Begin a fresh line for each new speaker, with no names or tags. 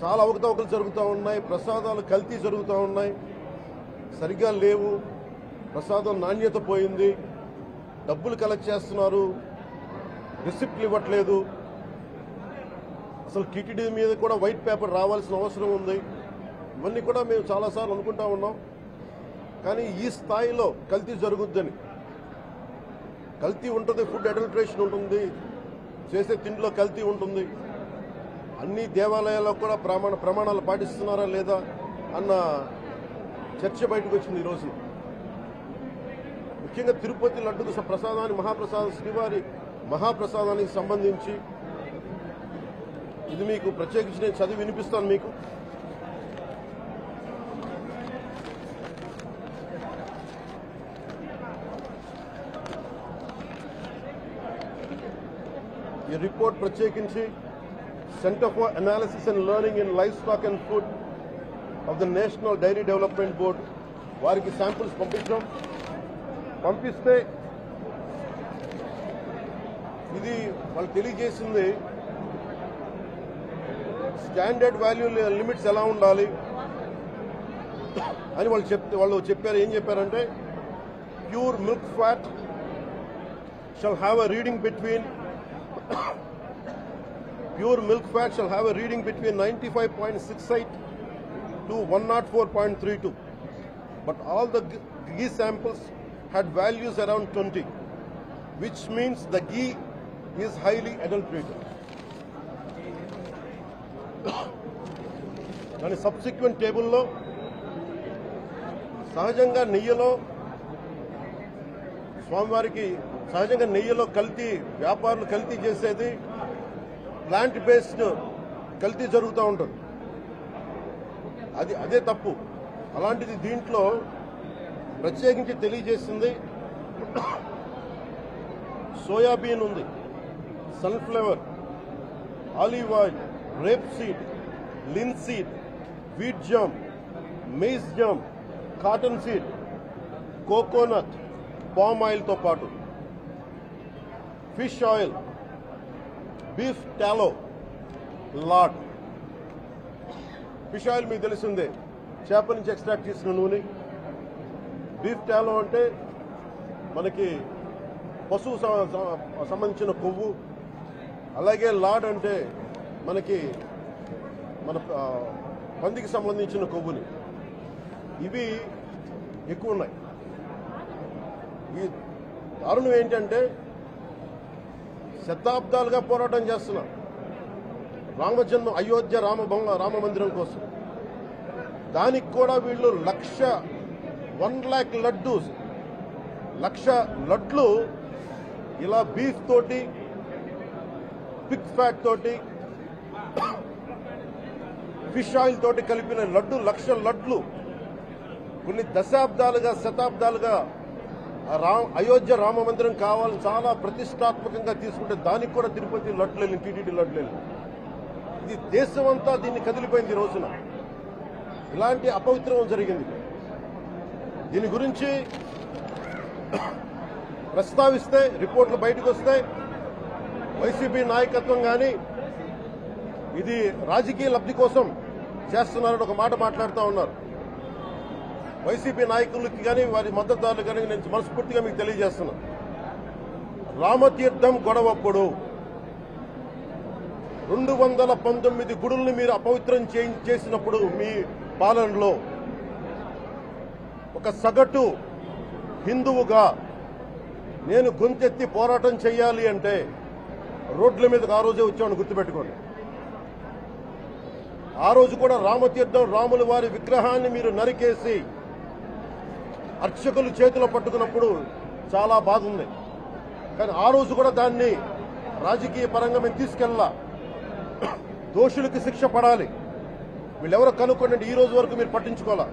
చాలా అవకతవకలు జరుగుతూ ఉన్నాయి, ప్రసాదాలు కల్తీ జరుగుతూ ఉన్నాయి, సరిగ్గా లేవు, ప్రసాదం నాణ్యత పోయింది, డబ్బులు కలెక్ట్ చేస్తున్నారు, రిసిప్ట్లు ఇవ్వట్లేదు, అసలు టీటీడీ మీద కూడా వైట్ పేపర్ రావాల్సిన అవసరం ఉంది. ఇవన్నీ కూడా మేము చాలాసార్లు అనుకుంటా ఉన్నాం. కానీ ఈ స్థాయిలో కల్తీ జరుగుద్దని, కల్తీ ఉంటుంది, ఫుడ్ అడల్ట్రేషన్ ఉంటుంది, చేసే తిండిలో కల్తీ ఉంటుంది, అన్ని దేవాలయాల్లో కూడా ప్రమాణాలు పాటిస్తున్నారా లేదా అన్న చర్చ బయటకు వచ్చింది ఈరోజు. ముఖ్యంగా తిరుపతి లడ్డు ప్రసాదాన్ని మహాప్రసాదం శ్రీవారి మహాప్రసాదానికి సంబంధించి ఇది మీకు ప్రత్యేకించి నేను చదివి వినిపిస్తాను మీకు. ఈ రిపోర్ట్ ప్రత్యేకించి centre for analysis and learning in life stock and food of the national dairy development board వారికి శాంపిల్స్ పంపిస్తే ఇది వాళ్ళు తెలియజేసింది స్టాండర్డ్ వాల్యూ లిమిట్స్ ఎలా ఉండాలి అని వాళ్ళు చెప్పారు. ఏం చెప్పారంటే pure milk fat shall have a reading between pure milk fat shall have a reading between 95.68 to 104.32, but all the ghee samples had values around 20, which means the ghee is highly adulterated. And subsequent table lo సహజంగా నెయ్యిలో స్వామివారికి సహజంగా నెయ్యిలో కల్తీ వ్యాపారులు కల్తీ చేసేది plant based కల్తీ జరుగుతూ ఉంటుంది, అదే తప్పు. అలాంటిది దీంట్లో ప్రత్యేకించి తెలియజేసింది సోయాబీన్ ఉంది, sunflower, olive oil, rapeseed, linseed, wheat germ, maize germ, cottonseed, coconut, palm ఆయిల్తో పాటు fish oil, beef tallow, lard. Fish oil మీకు తెలిసిందే, చేప నుంచి ఎక్స్ట్రాక్ట్ చేసిన నూనె. బీఫ్ టాలో అంటే మనకి పశువు సంబంధించిన కొవ్వు. అలాగే లాడ్ అంటే మనకి మన పందికి సంబంధించిన కొవ్వుని. ఇవి ఎక్కువ ఉన్నాయి. ఈ దారుణం ఏంటంటే శతాబ్దాలుగా పోరాటం చేస్తున్నారు రామజన్మ అయోధ్య రామ మందిరం కోసం. దానికి కూడా వీళ్ళు 1,00,000 లడ్లు ఇలా బీఫ్ తోటి, పిగ్ ఫ్యాట్ తోటి, ఫిష్ ఆయిల్ తోటి కలిపిన లడ్డు 1,00,000 లడ్లు కొన్ని దశాబ్దాలుగా శతాబ్దాలుగా అయోధ్య రామ మందిరం కావాలని చాలా ప్రతిష్టాత్మకంగా తీసుకుంటే దానికి కూడా తిరుపతి లడ్లు వెళ్ళింది, టీటీడీ లడ్లు వెళ్ళింది. ఇది దేశమంతా దీన్ని కదిలిపోయింది. ఈ రోజున ఇలాంటి అపవిత్రం జరిగింది. దీని గురించి ప్రస్తావిస్తే రిపోర్ట్లు బయటకు వస్తాయి. వైసీపీ నాయకత్వం కానీ ఇది రాజకీయ లబ్ధి కోసం చేస్తున్నారని ఒక మాట మాట్లాడుతూ ఉన్నారు. వైసీపీ నాయకులకి కానీ వారి మద్దతుదారులు కానీ నేను మనస్ఫూర్తిగా మీకు తెలియజేస్తున్నాను, రామతీర్థం గొడవప్పుడు 219 గుడుల్ని మీరు అపవిత్రం చేసినప్పుడు మీ పాలనలో ఒక సగటు హిందువుగా నేను గొంతెత్తి పోరాటం చేయాలి అంటే రోడ్ల మీదకి ఆ రోజే వచ్చామని గుర్తుపెట్టుకోండి. ఆ రోజు కూడా రామతీర్థం రాముల వారి విగ్రహాన్ని మీరు నరికేసి అర్చకులు చేతిలో పట్టుకున్నప్పుడు చాలా బాధ ఉంది. కానీ ఆ రోజు కూడా దాన్ని రాజకీయ పరంగా మేము తీసుకెళ్ళా. దోషులకి శిక్ష పడాలి, వీళ్ళెవరో కనుక్కోండి. ఈ రోజు వరకు మీరు పట్టించుకోవాలా.